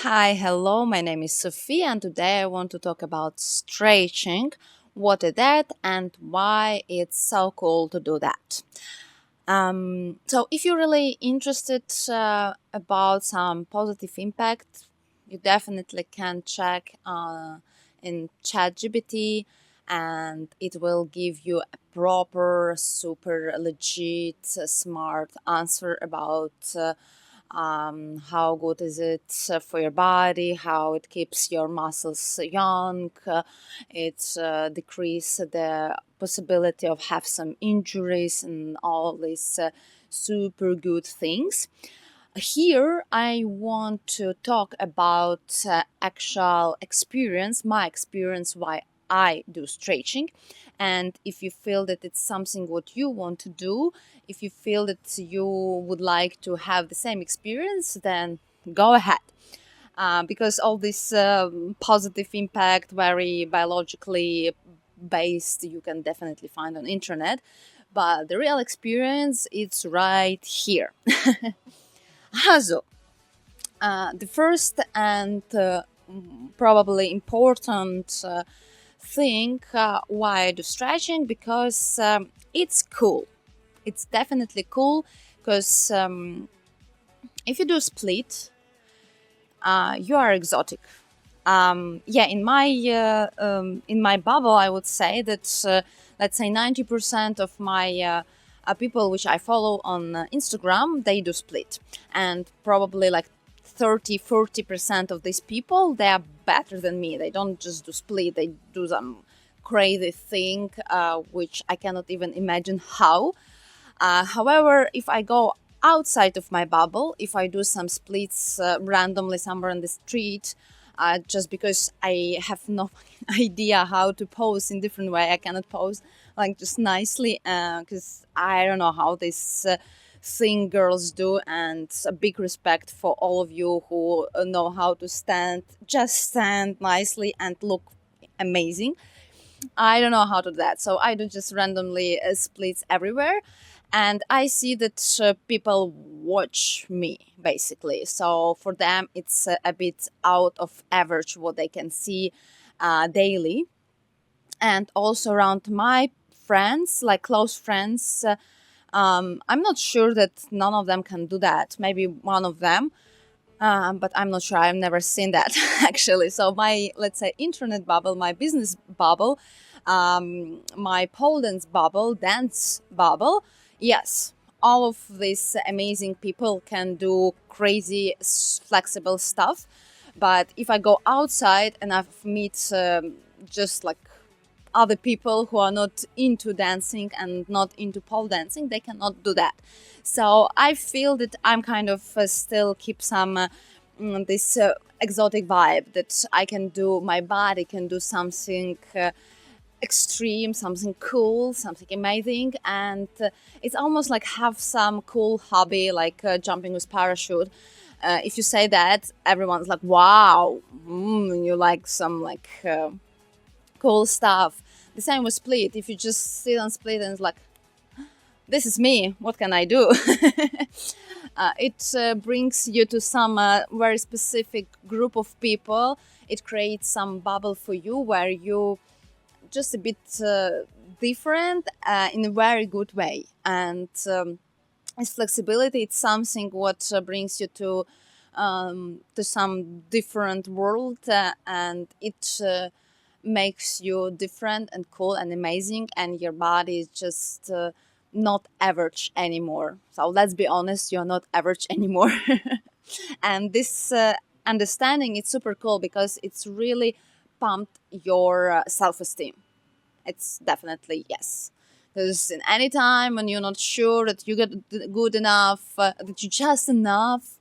Hi, hello, my name is Sophia, and today I want to talk about stretching, what is that, and why it's so cool to do that. So, if you're really interested about some positive impact, you definitely can check in ChatGPT, and it will give you a proper, super legit, smart answer about. How good is it for your body, how it keeps your muscles young, it decrease the possibility of have some injuries and all these super good things. Here I want to talk about actual experience, my experience, why I do stretching. And if you feel that it's something what you want to do, if you feel that you would like to have the same experience, then go ahead. Because all this positive impact, very biologically based, you can definitely find on internet. But the real experience, it's right here. Also, the first and probably important thing why I do stretching, because it's cool. It's definitely cool because if you do split, you are exotic. Yeah, in my bubble, I would say that let's say 90% of my people which I follow on Instagram, they do split, and probably like 30-40% of these people, they are better than me. They don't just do split; they do some crazy thing which I cannot even imagine how. However, if I go outside of my bubble, if I do some splits randomly somewhere on the street, just because I have no idea how to pose in different way, I cannot pose like just nicely because I don't know how this thing girls do. And a big respect for all of you who know how to stand, just stand nicely and look amazing. I don't know how to do that. So I do just randomly splits everywhere. And I see that people watch me basically. So for them, it's a bit out of average what they can see daily. And also around my friends, like close friends, I'm not sure that none of them can do that. Maybe one of them, but I'm not sure. I've never seen that actually. So my, let's say, internet bubble, my business bubble, my pole dance bubble, dance bubble. Yes, all of these amazing people can do crazy, flexible stuff. But if I go outside and I meet just like other people who are not into dancing and not into pole dancing, they cannot do that. So I feel that I'm kind of still keep some this exotic vibe, that I can do, my body can do something extreme, something cool, something amazing. And it's almost like have some cool hobby, like jumping with parachute. If you say that, everyone's like, wow, you like some like cool stuff. The same with split. If you just sit on split and it's like, this is me, what can I do? It brings you to some very specific group of people. It creates some bubble for you where you just a bit different in a very good way. And its flexibility, it's something what brings you to some different world, and it makes you different and cool and amazing, and your body is just not average anymore. So let's be honest, you're not average anymore. And this understanding, it's super cool because it's really pumped your self-esteem. It's definitely yes. Because in any time when you're not sure that you get good enough, that you're just enough,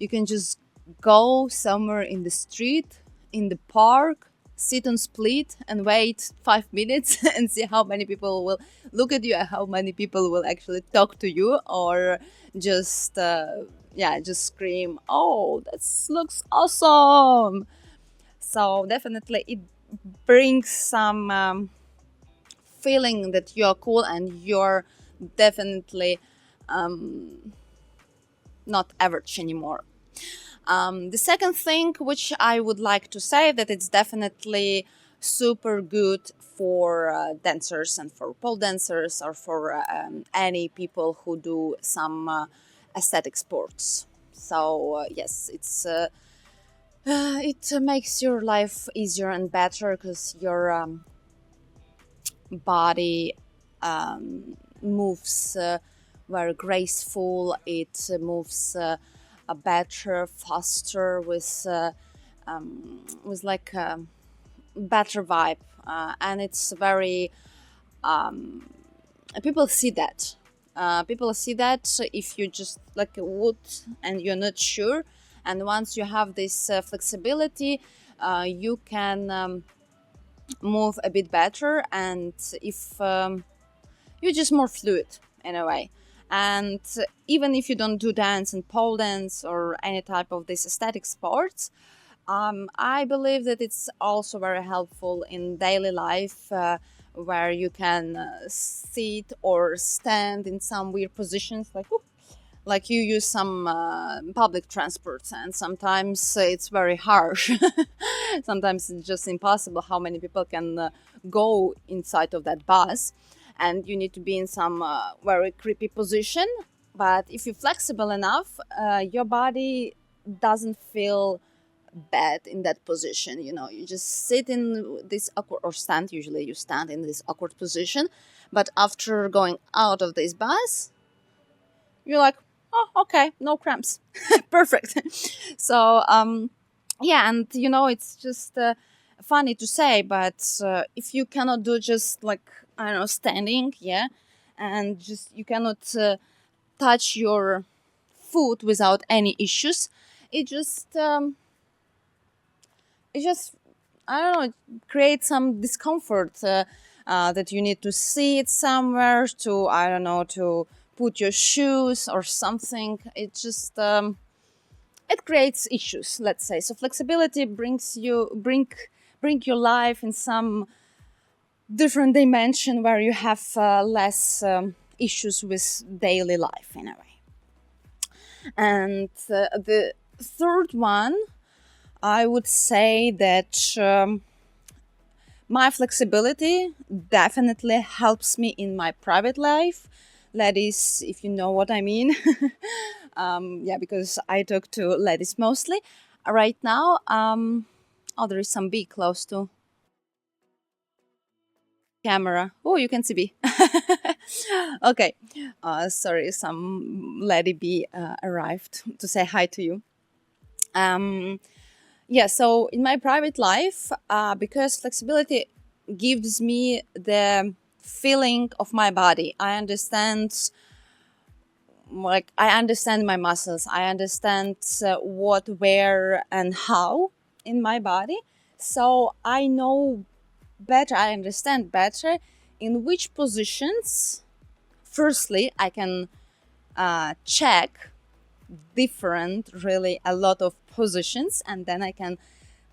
you can just go somewhere in the street, in the park, sit on split and wait 5 minutes and see how many people will look at you and how many people will actually talk to you, or just yeah, just scream, oh, that looks awesome. So definitely it brings some feeling that you're cool and you're definitely not average anymore. The second thing which I would like to say, that it's definitely super good for dancers and for pole dancers, or for any people who do some aesthetic sports. So yes, it makes your life easier and better, because your body moves very graceful. It moves better, faster, with like a better vibe, and it's very people see that. People see that if you just like a wood and you're not sure, and once you have this flexibility, you can move a bit better, and if you're just more fluid in a way. And even if you don't do dance and pole dance or any type of this aesthetic sports, I believe that it's also very helpful in daily life, where you can sit or stand in some weird positions, like you use some public transports, and sometimes it's very harsh. Sometimes it's just impossible how many people can go inside of that bus, and you need to be in some very creepy position. But if you're flexible enough, your body doesn't feel bad in that position. You just sit in this awkward, or stand, usually you stand in this awkward position, but after going out of this bus, you're like, oh, okay, no cramps. Perfect. So yeah, and it's just funny to say, but if you cannot do just like, I don't know, standing, yeah, and just you cannot touch your foot without any issues, it just it just I don't know, it creates some discomfort, that you need to sit somewhere to, I don't know, to put your shoes or something. It just it creates issues, let's say. So flexibility bring your life in some different dimension, where you have less issues with daily life in a way. And the third one, I would say that my flexibility definitely helps me in my private life. Ladies, if you know what I mean. Yeah, because I talk to ladies mostly. Right now, oh, there is some bee close to camera. Oh, you can see bee. Okay. Sorry, some lady bee arrived to say hi to you. Yeah, so in my private life, because flexibility gives me the feeling of my body. I understand my muscles. I understand what, where, and how in my body. So I know better, I understand better in which positions, firstly, I can check different, really a lot of positions, and then I can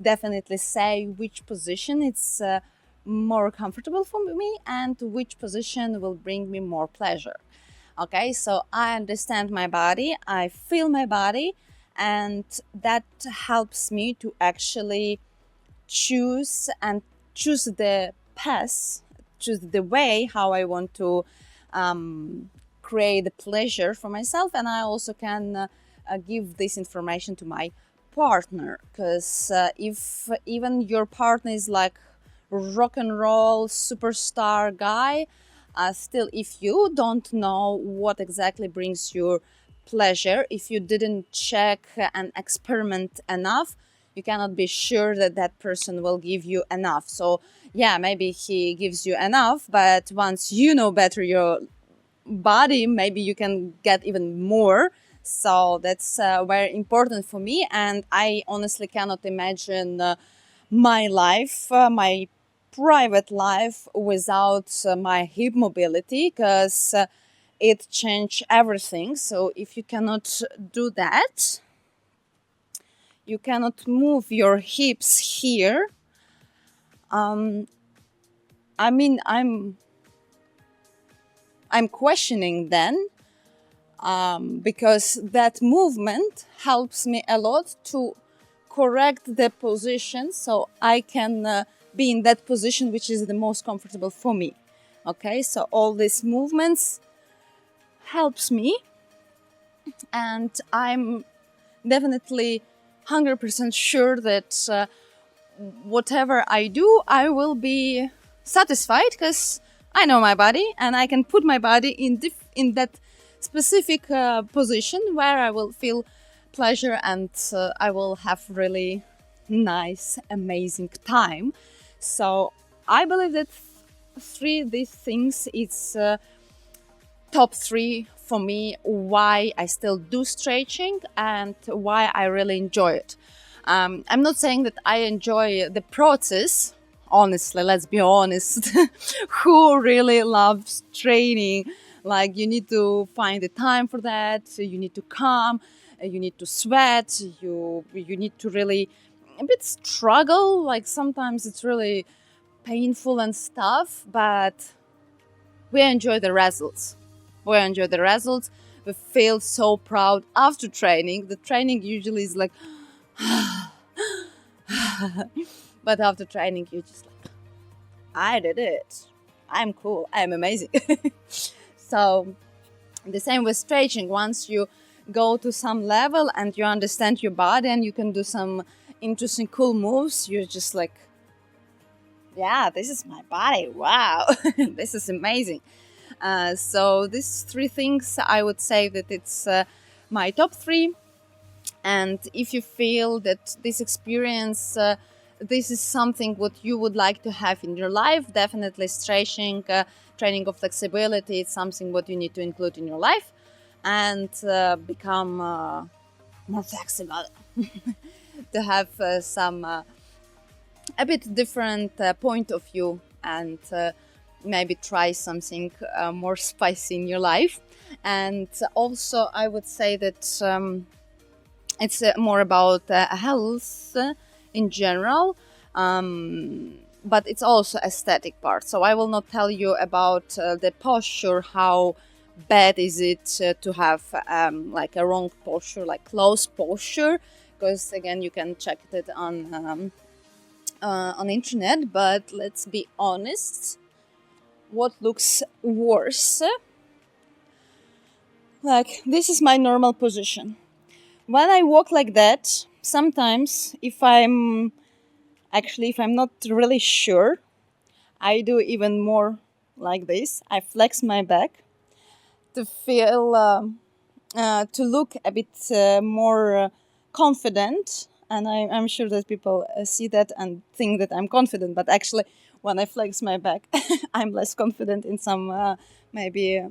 definitely say which position it's more comfortable for me, and which position will bring me more pleasure. Okay, so I understand my body, I feel my body, and that helps me to actually choose the path, choose the way how I want to create the pleasure for myself. And I also can give this information to my partner, because if even your partner is like rock and roll superstar guy, still, if you don't know what exactly brings you pleasure, if you didn't check and experiment enough, you cannot be sure that that person will give you enough. So yeah, maybe he gives you enough, but once you know better your body, maybe you can get even more. So that's very important for me, and I honestly cannot imagine my life, my private life, without my hip mobility, because it changed everything. So if you cannot do that, you cannot move your hips here. I mean, I'm questioning then because that movement helps me a lot to correct the position so I can be in that position which is the most comfortable for me. Okay, so all these movements helps me, and I'm definitely 100% sure that whatever I do, I will be satisfied because I know my body and I can put my body in that specific position where I will feel pleasure and I will have really nice, amazing time. So I believe that these things it's top three for me why I still do stretching and why I really enjoy it. I'm not saying that I enjoy the process. Honestly, let's be honest. Who really loves training? Like, you need to find the time for that. You need to come. You need to sweat. You need to really a bit struggle. Like, sometimes it's really painful and stuff, but we enjoy the results. We enjoy the results. We feel so proud after training. The training usually is like, but after training, you're just like, I did it. I'm cool. I'm amazing. So the same with stretching. Once you go to some level and you understand your body and you can do some interesting, cool moves, you're just like, yeah, this is my body. Wow, this is amazing. So these three things, I would say that it's my top three. And if you feel that this experience, this is something what you would like to have in your life, definitely stretching, training of flexibility, it's something what you need to include in your life and become more flexible. To have some a bit different point of view and maybe try something more spicy in your life. And also I would say that it's more about health in general, but it's also aesthetic part. So I will not tell you about the posture, how bad is it to have like a wrong posture, like close posture, because again you can check it on internet. But let's be honest, what looks worse, like this is my normal position. When I walk like that, sometimes if I'm not really sure, I do even more like this. I flex my back to feel to look a bit more confident, and I'm sure that people see that and think that I'm confident, but actually when I flex my back I'm less confident in some maybe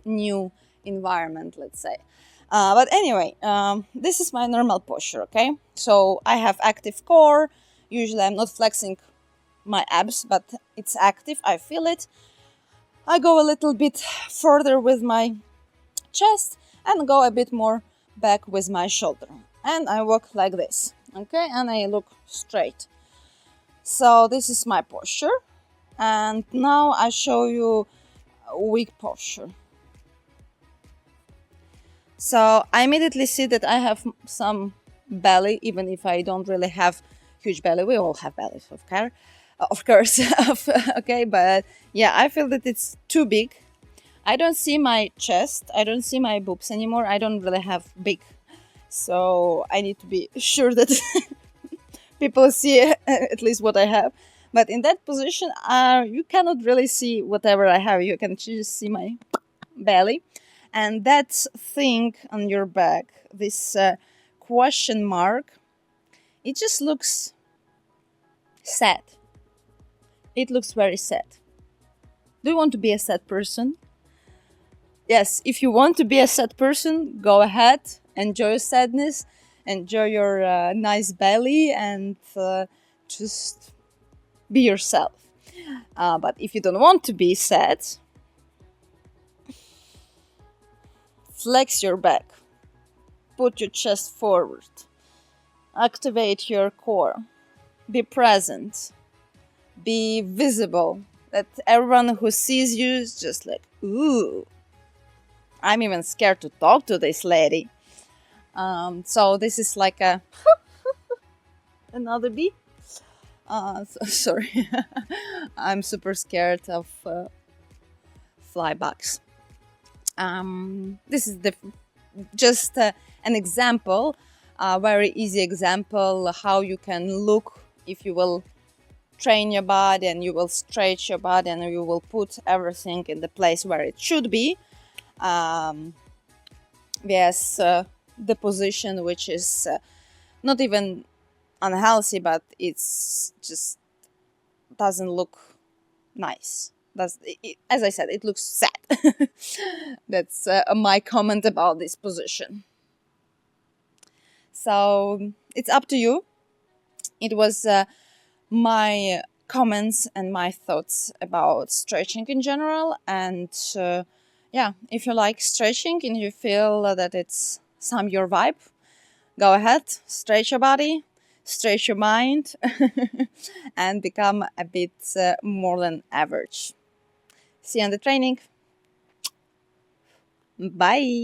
new environment, let's say. But anyway, this is my normal posture, okay? So I have active core. Usually I'm not flexing my abs, but it's active, I feel it. I go a little bit further with my chest and go a bit more back with my shoulder. And I walk like this, okay? And I look straight. So this is my posture. And now I show you a weak posture. So I immediately see that I have some belly, even if I don't really have huge belly. We all have bellies, of course. Okay, but yeah, I feel that it's too big. I don't see my chest. I don't see my boobs anymore. I don't really have big. So I need to be sure that people see at least what I have. But in that position, you cannot really see whatever I have. You can just see my belly. And that thing on your back, this question mark, it just looks sad. It looks very sad. Do you want to be a sad person? Yes, if you want to be a sad person, go ahead, enjoy your sadness, enjoy your nice belly, and just be yourself. But if you don't want to be sad, flex your back, put your chest forward, activate your core, be present, be visible, that everyone who sees you is just like, ooh. I'm even scared to talk to this lady. So this is like a another bee. Sorry, I'm super scared of fly bugs. This is just an example, a very easy example how you can look if you will train your body and you will stretch your body and you will put everything in the place where it should be. Yes, the position which is not even unhealthy, but it's just doesn't look nice. As I said, it looks sad. That's my comment about this position. So it's up to you. It was my comments and my thoughts about stretching in general. And yeah, if you like stretching and you feel that it's your vibe, go ahead, stretch your body, stretch your mind, and become a bit more than average. See you on the training. Bye.